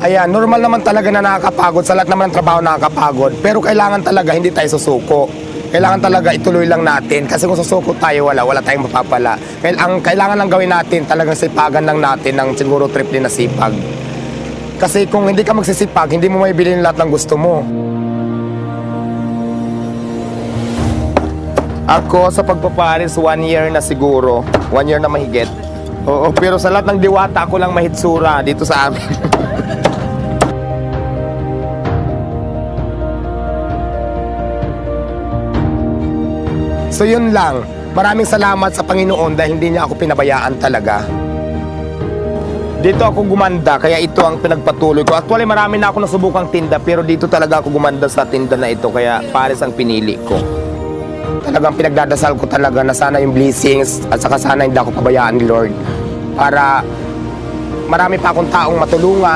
Ayan, normal naman talaga na nakakapagod. Sa lahat naman ng trabaho nakakapagod. Pero kailangan talaga hindi tayo susuko. Kailangan talaga ituloy lang natin. Kasi kung susuko tayo, wala tayong mapapala. Kailangan lang gawin natin, talagang sipagan lang natin ng siguro triple na sipag. Kasi kung hindi ka magsisipag, hindi mo maibili lahat ng gusto mo. Ako sa pagpaparis, 1 year na siguro. 1 year na mahigit. Oo, pero sa lahat ng diwata, ako lang mahitsura dito sa amin. So yun lang. Maraming salamat sa Panginoon dahil hindi niya ako pinabayaan talaga. Dito ako gumanda, kaya ito ang pinagpatuloy ko. Actually, marami na ako nasubukang tinda, pero dito talaga ako gumanda sa tinda na ito, kaya pares ang pinili ko. Talagang pinagdadasal ko talaga na sana yung blessings at saka sana hindi ako pabayaan ni Lord para marami pa akong taong matulungan.